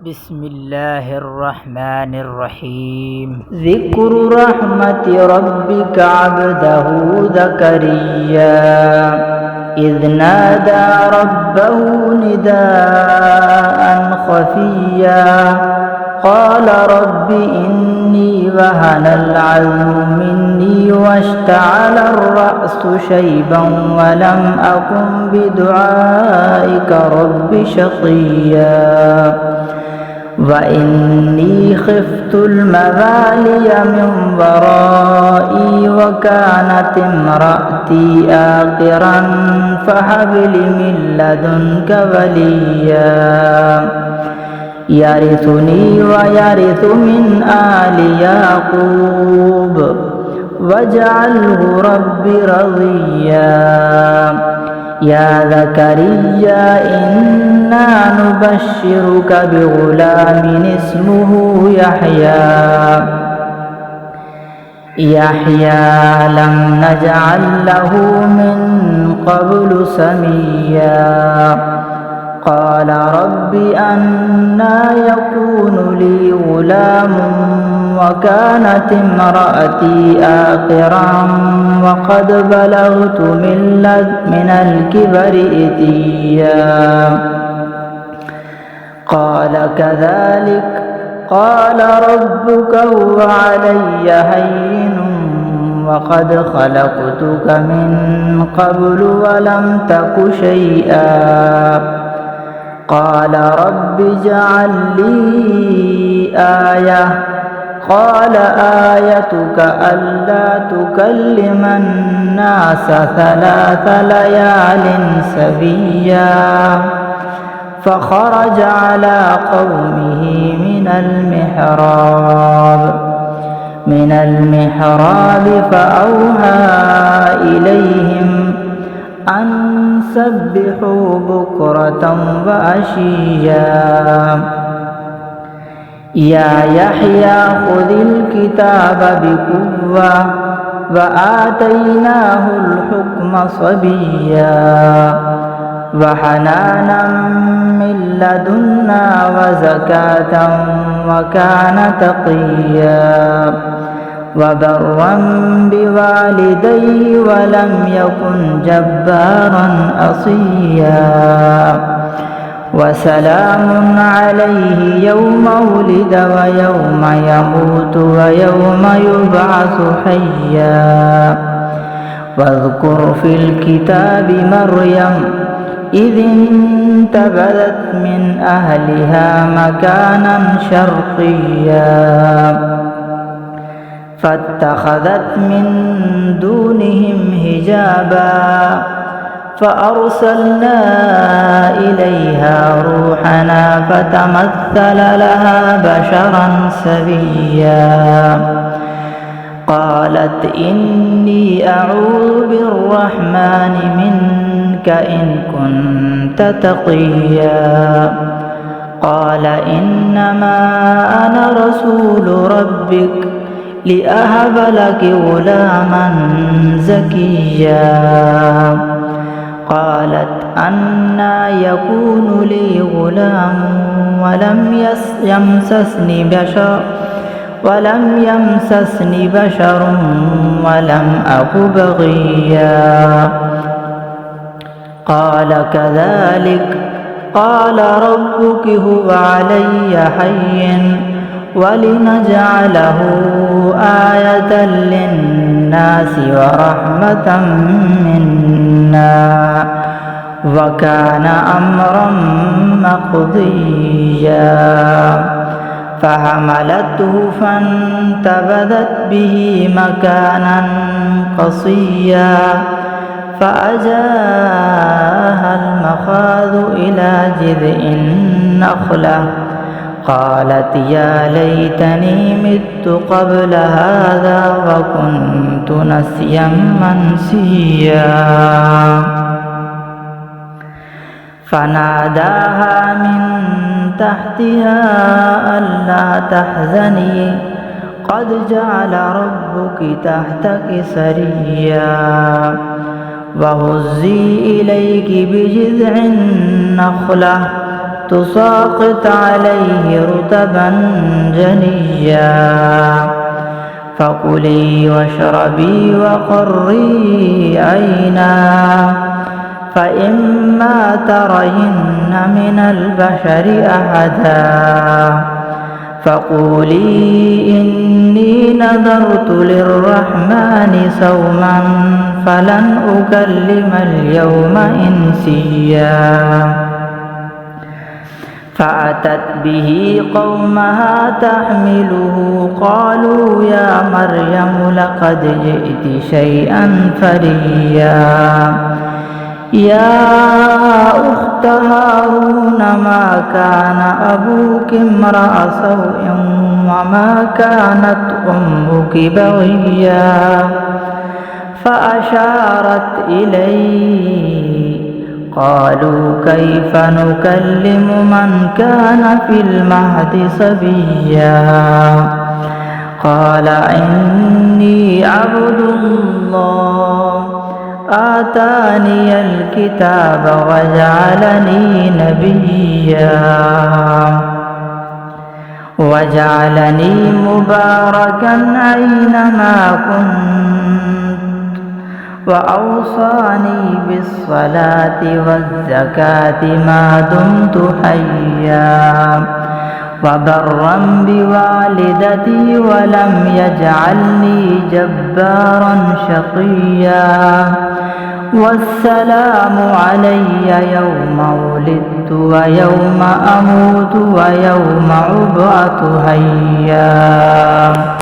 بسم الله الرحمن الرحيم. ذكر رحمة ربك عبده زكريا إذ نادى ربه نداء خفيا قال رب إني وهن العظم مني واشتعل الرأس شيبا ولم أكن بدعائك رب شقيا وإني خفت الموالي من ورائي وكانت امرأتي آقرا فهب لي من لدنك وليا يرثني ويرث من آل يعقوب واجعله رب رضيا يا زكريا إنا نبشرك بغلام اسمه يحيى لم نجعل له من قبل سميا قال رب أنى يكون لي غلام وكانت امرأتي آقرا وقد بلغت من الكبر إتيا قال كذلك قال ربك هو علي هين وقد خلقتك من قبل ولم تك شيئا قال رب اجعل لي آية قال آيتك ألا تكلم الناس 3 ليال سويا فخرج على قومه من المحراب فأوحى إليهم أن سبحوا بكرة وعشيا يا يحيى خذ الكتاب بقوة وآتيناه الحكم صبيا وحنانا من لدنا وزكاة وكان تقيا وبرا بوالديه ولم يكن جبارا عصيا وسلام عليه يوم ولد ويوم يموت ويوم يبعث حيا واذكر في الكتاب مريم إذ انتبذت من أهلها مكانا شرقيا فاتخذت من دونهم حجابا فأرسلنا إليها روحنا فتمثل لها بشرا سويا قالت إني أعوذ بالرحمن منك إن كنت تقيا قال إنما أنا رسول ربك لأهب لك غلاما زكيا قالت أنى يكون لي غلام ولم يمسسني بشر ولم أك بغيا قال كذلك قال ربك هو علي هين ولنجعله آية للناس ورحمة منا وكان أمرا مقضيا فحملته فانتبذت به مكانا قصيا فأجاها المخاض إلى جذع النخلة قالت يا ليتني مت قبل هذا وكنت نسيا منسيا فناداها من تحتها ألا تحزني قد جعل ربك تحتك سريا وهزي إليك بجذع النخلة تساقط عليه رطبا جنيا فكلي واشربي وقري عينا فإما ترين من البشر أحدا فقولي إني نذرت للرحمن صوما فلن أكلم اليوم إنسيا فأتت به قومها تحمله قالوا يا مريم لقد جئت شيئا فريا يا أخت هارون ما كان أبوك امرأ سوء وما كانت أمك بغيا فأشارت إليه قالوا كيف نكلم من كان في المهد صبيا قال إني عبد الله آتاني الكتاب وجعلني نبيا وجعلني مباركا أينما كنت وأوصاني بالصلاة والزكاة ما دمت حيا وبرا بوالدتي ولم يجعلني جبارا شقيا والسلام علي يوم ولدت ويوم أموت ويوم أبعث حيا.